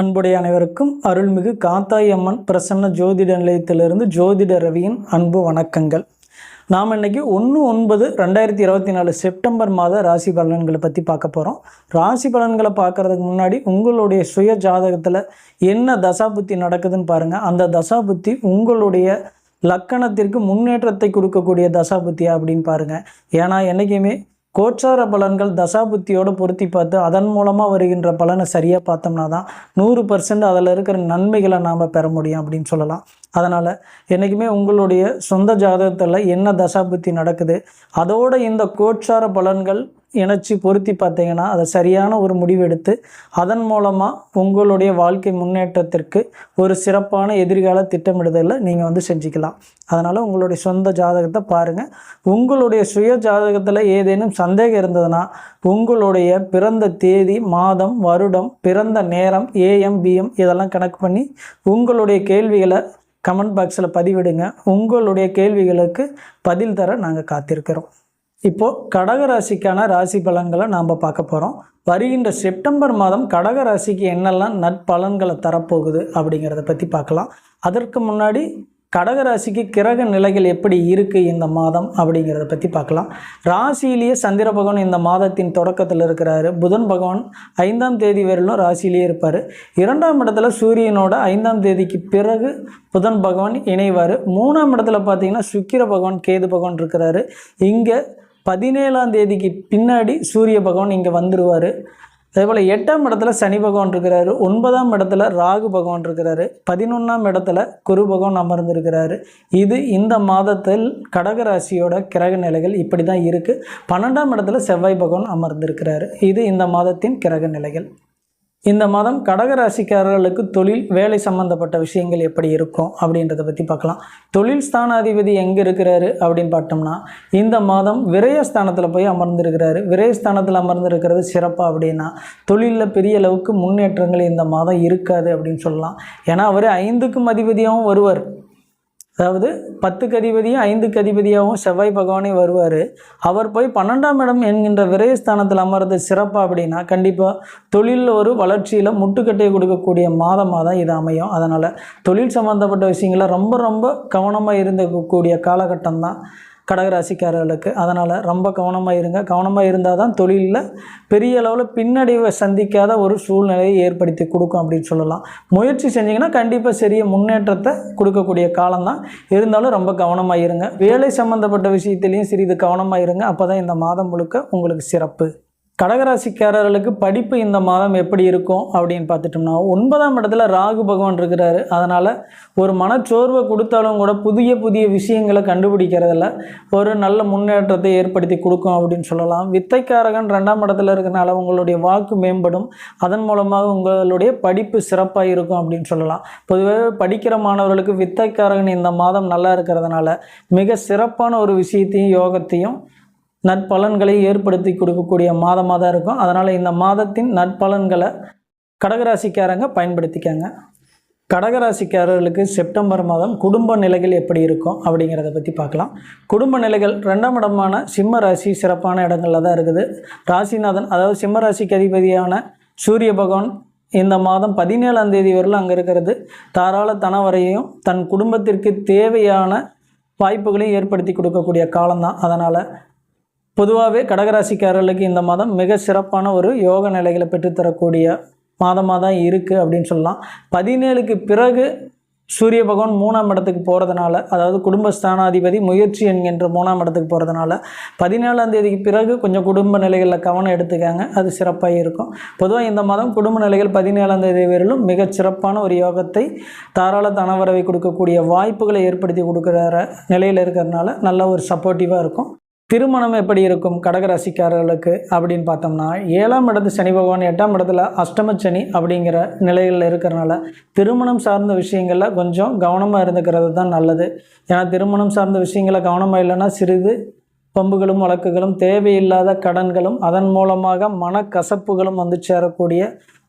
அன்புடைய அனைவருக்கும் அருள்மிகு காத்தாய் அம்மன் பிரசன்ன ஜோதிட நிலையத்திலிருந்து ஜோதிட ரவியின் அன்பு வணக்கங்கள். நாம் இன்னைக்கு 1/9/2024 செப்டம்பர் மாத ராசி பலன்களை பற்றி பார்க்க போகிறோம். ராசி பலன்களை பார்க்குறதுக்கு முன்னாடி உங்களுடைய சுய ஜாதகத்தில் என்ன தசாபுத்தி நடக்குதுன்னு பாருங்கள். அந்த தசாபுத்தி உங்களுடைய லக்கணத்திற்கு முன்னேற்றத்தை கொடுக்கக்கூடிய தசாபுத்தியா அப்படின்னு பாருங்கள். ஏன்னா என்றைக்குமே கோச்சார பலன்கள் தசாபுத்தியோடு பொருத்தி பார்த்து அதன் மூலமாக வருகின்ற பலனை சரியாக பார்த்தோம்னா தான் 100% அதில் இருக்கிற நன்மைகளை நாம் பெற முடியும் அப்படின்னு சொல்லலாம். அதனால் என்றைக்குமே உங்களுடைய சொந்த ஜாதகத்தில் என்ன தசாபுத்தி நடக்குது அதோடு இந்த கோச்சார பலன்கள் இணைச்சி பொருத்தி பார்த்தீங்கன்னா அதை சரியான ஒரு முடிவு எடுத்து அதன் மூலமாக உங்களுடைய வாழ்க்கை முன்னேற்றத்திற்கு ஒரு சிறப்பான எதிர்கால திட்டமிடுதலை நீங்கள் செஞ்சுக்கலாம். அதனால் உங்களுடைய சொந்த ஜாதகத்தை பாருங்கள். உங்களுடைய சுய ஜாதகத்தில் ஏதேனும் சந்தேகம் இருந்ததுன்னா உங்களுடைய பிறந்த தேதி, மாதம், வருடம், பிறந்த நேரம், AM, PM இதெல்லாம் கணக்கு பண்ணி உங்களுடைய கேள்விகளை கமெண்ட் பாக்ஸில் பதிவிடுங்க. உங்களுடைய கேள்விகளுக்கு பதில் தர நாங்கள் காத்திருக்கிறோம். இப்போது கடகராசிக்கான ராசி பலன்களை நாம் பார்க்க போகிறோம். வருகின்ற செப்டம்பர் மாதம் கடகராசிக்கு என்னெல்லாம் நற்பலன்களை தரப்போகுது அப்படிங்கிறத பற்றி பார்க்கலாம். அதற்கு முன்னாடி கடகராசிக்கு கிரக நிலைகள் எப்படி இருக்குது இந்த மாதம் அப்படிங்கிறத பற்றி பார்க்கலாம். ராசியிலேயே சந்திர பகவான் இந்த மாதத்தின் தொடக்கத்தில் இருக்கிறாரு. புதன் பகவான் 5ஆம் தேதி வரையிலும் ராசியிலேயே இருப்பார். 2ஆம் இடத்துல சூரியனோட 5ஆம் தேதிக்கு பிறகு புதன் பகவான் இணைவார். 3ஆம் இடத்துல பார்த்திங்கன்னா சுக்கிர பகவான், கேது பகவான் இருக்கிறாரு. இங்கே 17ஆம் தேதிக்கு பின்னாடி சூரிய பகவான் இங்கே வந்துடுவார். அதேபோல் 8ஆம் இடத்துல சனி பகவான் இருக்கிறாரு. 9ஆம் இடத்துல ராகு பகவான் இருக்கிறாரு. 11ஆம் இடத்துல குரு பகவான் அமர்ந்திருக்கிறாரு. இது இந்த மாதத்தில் கடகராசியோட கிரக நிலைகள் இப்படி தான் இருக்குது. 12ஆம் இடத்துல செவ்வாய் பகவான் அமர்ந்திருக்கிறாரு. இது இந்த மாதத்தின் கிரக நிலைகள். இந்த மாதம் கடகராசிக்காரர்களுக்கு தொழில், வேலை சம்பந்தப்பட்ட விஷயங்கள் எப்படி இருக்கும் அப்படின்றத பற்றி பார்க்கலாம். தொழில் ஸ்தானாதிபதி எங்கே இருக்கிறாரு அப்படின்னு பார்த்தோம்னா இந்த மாதம் விரயஸ்தானத்தில் போய் அமர்ந்திருக்கிறாரு. விரயஸ்தானத்தில் அமர்ந்திருக்கிறது சிறப்பாக அப்படின்னா தொழிலில் பெரிய அளவுக்கு முன்னேற்றங்கள் இந்த மாதம் இருக்காது அப்படின்னு சொல்லலாம். ஏன்னா அவர் 5க்கும் அதிபதியாகவும் வருவார். அதாவது 10க்கு அதிபதியும் 5க்கு அதிபதியாகவும் செவ்வாய் பகவானே வருவார். அவர் போய் 12ஆம் இடம் என்கின்ற விரயஸ்தானத்தில் அமர்றது சிறப்பாக அப்படின்னா கண்டிப்பாக தொழிலில் ஒரு வளர்ச்சியில் முட்டுக்கட்டையை கொடுக்கக்கூடிய மாதமாக தான் இது அமையும். அதனால் தொழில் சம்மந்தப்பட்ட விஷயங்களை ரொம்ப கவனமாக இருந்தக்கூடிய காலகட்டம் தான் கடகராசிக்காரர்களுக்கு. அதனால் ரொம்ப கவனமாக இருங்க. கவனமாக இருந்தால் தான் தொழிலில் பெரிய அளவில் பின்னடைவை சந்திக்காத ஒரு சூழ்நிலையை ஏற்படுத்தி கொடுக்கும் அப்படின்னு சொல்லலாம். முயற்சி செஞ்சிங்கன்னா கண்டிப்பாக சரிய முன்னேற்றத்தை கொடுக்கக்கூடிய காலம்தான். இருந்தாலும் ரொம்ப கவனமாக இருங்க. வேலை சம்மந்தப்பட்ட விஷயத்துலேயும் சிறிது கவனமாக இருங்க. அப்போ தான் இந்த மாதம் முழுக்க உங்களுக்கு சிறப்பு. கடகராசிக்காரர்களுக்கு படிப்பு இந்த மாதம் எப்படி இருக்கும் அப்படின்னு பார்த்துட்டோம்னா 9ஆம் இடத்துல ராகு பகவான் இருக்கிறாரு. அதனால் ஒரு மனச்சோர்வை கொடுத்தாலும் கூட புதிய விஷயங்களை கண்டுபிடிக்கிறதில்ல ஒரு நல்ல முன்னேற்றத்தை ஏற்படுத்தி கொடுக்கும் அப்படின்னு சொல்லலாம். வித்தைக்காரகன் 2ஆம் இடத்துல இருக்கிறனால உங்களுடைய வாக்கு மேம்படும். அதன் மூலமாக உங்களுடைய படிப்பு சிறப்பாக இருக்கும் அப்படின்னு சொல்லலாம். பொதுவாக படிக்கிற மாணவர்களுக்கு வித்தைக்காரகன் இந்த மாதம் நல்லா இருக்கிறதுனால மிக சிறப்பான ஒரு விஷயத்தையும் யோகத்தையும் நற்பலன்களை ஏற்படுத்தி கொடுக்கக்கூடிய மாதமாக தான் இருக்கும். அதனால் இந்த மாதத்தின் நற்பலன்களை கடகராசிக்காரங்க பயன்படுத்திக்காங்க. கடகராசிக்காரர்களுக்கு செப்டம்பர் மாதம் குடும்ப நிலைகள் எப்படி இருக்கும் அப்படிங்கிறத பற்றி பார்க்கலாம். குடும்ப நிலைகள் 2ஆம் இடமான சிம்ம ராசி சிறப்பான இடங்களில் தான் இருக்குது. ராசிநாதன் அதாவது சிம்ம ராசிக்கு அதிபதியான சூரிய பகவான் இந்த மாதம் 17ஆம் தேதி வரையிலும் அங்கே இருக்கிறது தாராள தனவரையும் தன் குடும்பத்திற்கு தேவையான வாய்ப்புகளையும் ஏற்படுத்தி கொடுக்கக்கூடிய காலம்தான். அதனால் பொதுவாகவே கடகராசிக்காரர்களுக்கு இந்த மாதம் மிக சிறப்பான ஒரு யோக நிலைகளை பெற்றுத்தரக்கூடிய மாதமாக தான் இருக்குது அப்படின்னு சொல்லலாம். 17க்கு பிறகு சூரிய பகவான் 3ஆம் இடத்துக்கு போகிறதுனால, அதாவது குடும்பஸ்தானாதிபதி முயற்சி என்கின்ற 3ஆம் இடத்துக்கு போகிறதுனால 17ஆம் தேதிக்கு பிறகு கொஞ்சம் குடும்ப நிலைகளில் கவனம் எடுத்துக்காங்க. அது சிறப்பாக இருக்கும். பொதுவாக இந்த மாதம் குடும்ப நிலைகள் 17ஆம் தேதி வரையிலும் மிகச் சிறப்பான ஒரு யோகத்தை தாராள தனவரவை கொடுக்கக்கூடிய வாய்ப்புகளை ஏற்படுத்தி கொடுக்குற நிலையில் இருக்கிறதுனால நல்ல ஒரு சப்போர்ட்டிவாக இருக்கும். திருமணம் எப்படி இருக்கும் கடகராசிக்காரர்களுக்கு அப்படின்னு பார்த்தோம்னா 7ஆம் இடத்து சனி பகவான் 8ஆம் இடத்துல அஷ்டமச்சனி அப்படிங்கிற நிலைகளில் இருக்கிறனால திருமணம் சார்ந்த விஷயங்களில் கொஞ்சம் கவனமாக இருந்துக்கிறது தான் நல்லது. ஏன்னா திருமணம் சார்ந்த விஷயங்களில் கவனமாக இல்லைன்னா சிறிது பம்புகளும் வழக்குகளும் தேவையில்லாத கடன்களும் அதன் மூலமாக மனக்கசப்புகளும் சேரக்கூடிய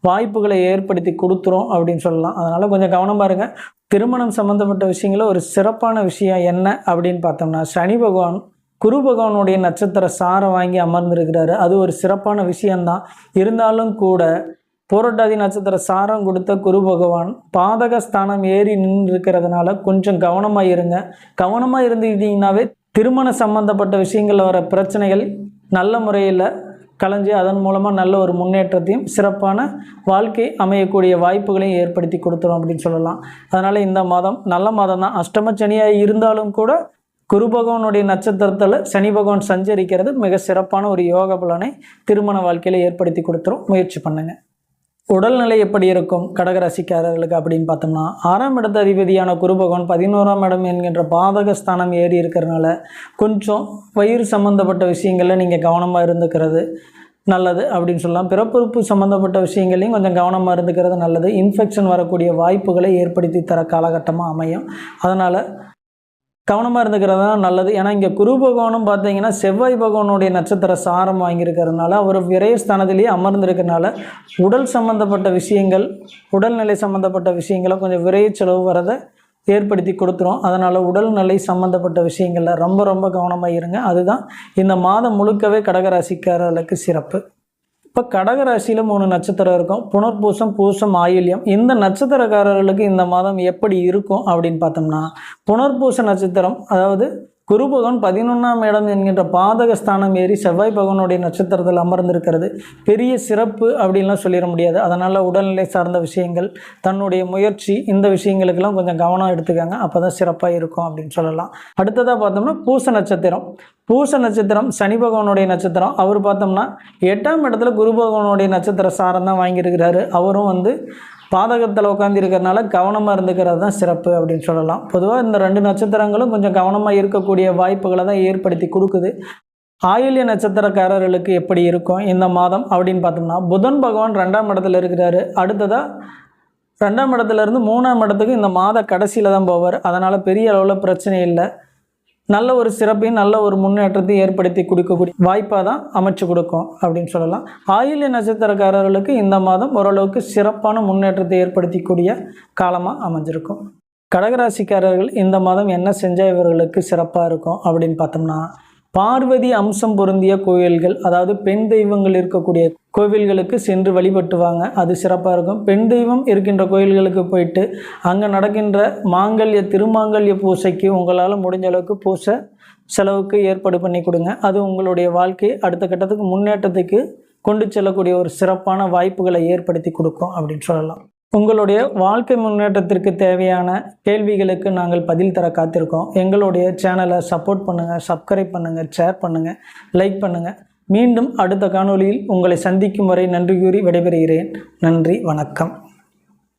வாய்ப்புகளை ஏற்படுத்தி கொடுத்துரும் அப்படின்னு சொல்லலாம். அதனால் கொஞ்சம் கவனமாக இருங்க. திருமணம் சம்மந்தப்பட்ட விஷயங்களில் ஒரு சிறப்பான விஷயம் என்ன அப்படின்னு பார்த்தோம்னா சனி பகவான் குரு பகவானுடைய நட்சத்திர சாரை வாங்கி அமர்ந்திருக்கிறாரு. அது ஒரு சிறப்பான விஷயந்தான். இருந்தாலும் கூட பூரட்டாதி நட்சத்திர சாரம் கொடுத்த குரு பகவான் பாதகஸ்தானம் ஏறி நின்று இருக்கிறதுனால கொஞ்சம் கவனமாக இருங்க. கவனமாக இருந்துக்கிட்டிங்கனாவே திருமண சம்பந்தப்பட்ட விஷயங்களில் வர பிரச்சனைகள் நல்ல முறையில் கலைஞ்சு அதன் மூலமாக நல்ல ஒரு முன்னேற்றத்தையும் சிறப்பான வாழ்க்கை அமையக்கூடிய வாய்ப்புகளையும் ஏற்படுத்தி கொடுத்துரும் அப்படின்னு சொல்லலாம். அதனால் இந்த மாதம் நல்ல மாதம் தான். அஷ்டம சனியாக இருந்தாலும் கூட குரு பகவானுடைய நட்சத்திரத்தில் சனி பகவான் சஞ்சரிக்கிறது மிக சிறப்பான ஒரு யோக பலனை திருமண வாழ்க்கையில் ஏற்படுத்தி கொடுத்துரும். முயற்சி பண்ணுங்கள். உடல்நிலை எப்படி இருக்கும் கடகராசிக்காரர்களுக்கு அப்படின்னு பார்த்தோம்னா, 6ஆம் இடத்து அதிபதியான குரு பகவான் 11ஆம் இடம் என்கின்ற பாதகஸ்தானம் ஏறி இருக்கிறதுனால கொஞ்சம் வயிறு சம்மந்தப்பட்ட விஷயங்களில் நீங்கள் கவனமாக இருந்துக்கிறது நல்லது அப்படின்னு சொல்லலாம். பிறப்புறுப்பு சம்மந்தப்பட்ட விஷயங்களையும் கொஞ்சம் கவனமாக இருந்துக்கிறது நல்லது. இன்ஃபெக்ஷன் வரக்கூடிய வாய்ப்புகளை ஏற்படுத்தி தர காலகட்டமாக அமையும். அதனால் கவனமாக இருந்துக்கிறது தான் நல்லது. ஏன்னா இங்கே குரு பகவானும் பார்த்தீங்கன்னா செவ்வாய் பகவானுடைய நட்சத்திர சாரம் வாங்கியிருக்கிறதுனால அவர் விரயஸ்தானத்திலேயே அமர்ந்திருக்கிறதுனால உடல் சம்மந்தப்பட்ட விஷயங்கள், உடல்நிலை சம்மந்தப்பட்ட விஷயங்களை கொஞ்சம் விரைய செலவு வரதை ஏற்படுத்தி கொடுத்துரும். அதனால் உடல்நிலை சம்மந்தப்பட்ட விஷயங்களில் ரொம்ப ரொம்ப கவனமாக இருங்க. அதுதான் இந்த மாதம் முழுக்கவே கடகராசிக்காரர்களுக்கு சிறப்பு. இப்போ கடகராசியில் 3 நட்சத்திரம் இருக்கும். புனர்பூசம், பூசம், ஆயில்யம். இந்த நட்சத்திரக்காரர்களுக்கு இந்த மாதம் எப்படி இருக்கும் அப்படின்னு பார்த்தோம்னா, புனர்பூச நட்சத்திரம், அதாவது குரு பகவான் 11ஆம் இடம் என்கின்ற பாதகஸ்தானம் ஏறி செவ்வாய் பகவானுடைய நட்சத்திரத்தில் அமர்ந்திருக்கிறது பெரிய சிறப்பு அப்படின்லாம் சொல்லிட முடியாது. அதனால் உடல்நிலை சார்ந்த விஷயங்கள், தன்னுடைய முயற்சி, இந்த விஷயங்களுக்கெல்லாம் கொஞ்சம் கவனம் எடுத்துக்காங்க. அப்போ தான் சிறப்பாக இருக்கும் அப்படின்னு சொல்லலாம். அடுத்ததாக பார்த்தோம்னா பூச நட்சத்திரம். பூச நட்சத்திரம் சனி பகவானுடைய நட்சத்திரம். அவர் பார்த்தோம்னா 8ஆம் இடத்துல குரு பகவானுடைய நட்சத்திர சாரம் தான் வாங்கியிருக்கிறாரு. அவரும் பாதகத்தில் உட்காந்துருக்கிறதுனால கவனமாக இருந்துக்கிறது தான் சிறப்பு அப்படின்னு சொல்லலாம். பொதுவாக இந்த 2 நட்சத்திரங்களும் கொஞ்சம் கவனமாக இருக்கக்கூடிய வாய்ப்புகளை தான் ஏற்படுத்தி கொடுக்குது. ஆயில்ய நட்சத்திரக்காரர்களுக்கு எப்படி இருக்கும் இந்த மாதம் அப்படின்னு பார்த்தோம்னா, புதன் பகவான் 2ஆம் இடத்துல இருக்கிறாரு. அடுத்ததாக 2ஆம் இடத்துலேருந்து 3ஆம் இடத்துக்கு இந்த மாத கடைசியில் தான் போவார். அதனால் பெரிய அளவில் பிரச்சனை இல்லை. நல்ல ஒரு சிறப்பையும் நல்ல ஒரு முன்னேற்றத்தையும் ஏற்படுத்தி கொடுக்கக்கூடிய வாய்ப்பாக தான் அமைச்சு கொடுக்கும் அப்படின்னு சொல்லலாம். ஆயில்ய நட்சத்திரக்காரர்களுக்கு இந்த மாதம் ஓரளவுக்கு சிறப்பான முன்னேற்றத்தை ஏற்படுத்தக்கூடிய காலமாக அமைஞ்சிருக்கும். கடகராசிக்காரர்கள் இந்த மாதம் என்ன செஞ்சால் இவர்களுக்கு சிறப்பாக இருக்கும் அப்படின்னு பார்த்தோம்னா, பார்வதி அம்சம் பொருந்திய கோயில்கள், அதாவது பெண் தெய்வங்கள் இருக்கக்கூடிய கோவில்களுக்கு சென்று வழிபட்டுவாங்க. அது சிறப்பாக இருக்கும். பெண் தெய்வம் இருக்கின்ற கோயில்களுக்கு போயிட்டு அங்கே நடக்கின்ற திருமாங்கல்ய பூசைக்கு உங்களால் முடிஞ்ச அளவுக்கு பூசை செலவுக்கு ஏற்பாடு பண்ணி கொடுங்க. அது உங்களுடைய வாழ்க்கையை அடுத்த கட்டத்துக்கு முன்னேற்றத்துக்கு கொண்டு செல்லக்கூடிய ஒரு சிறப்பான வாய்ப்புகளை ஏற்படுத்தி கொடுக்கும் அப்படின்னு சொல்லலாம். உங்களுடைய வாழ்க்கை முன்னேற்றத்திற்கு தேவையான கேள்விகளுக்கு நாங்கள் பதில் தர காத்திருக்கோம். எங்களுடைய சேனலை சப்போர்ட் பண்ணுங்கள், சப்ஸ்கிரைப் பண்ணுங்கள், ஷேர் பண்ணுங்கள், லைக் பண்ணுங்கள். மீண்டும் அடுத்த காணொளியில் உங்களை சந்திக்கும் வரை நன்றி கூறி விடைபெறுகிறேன். நன்றி, வணக்கம்.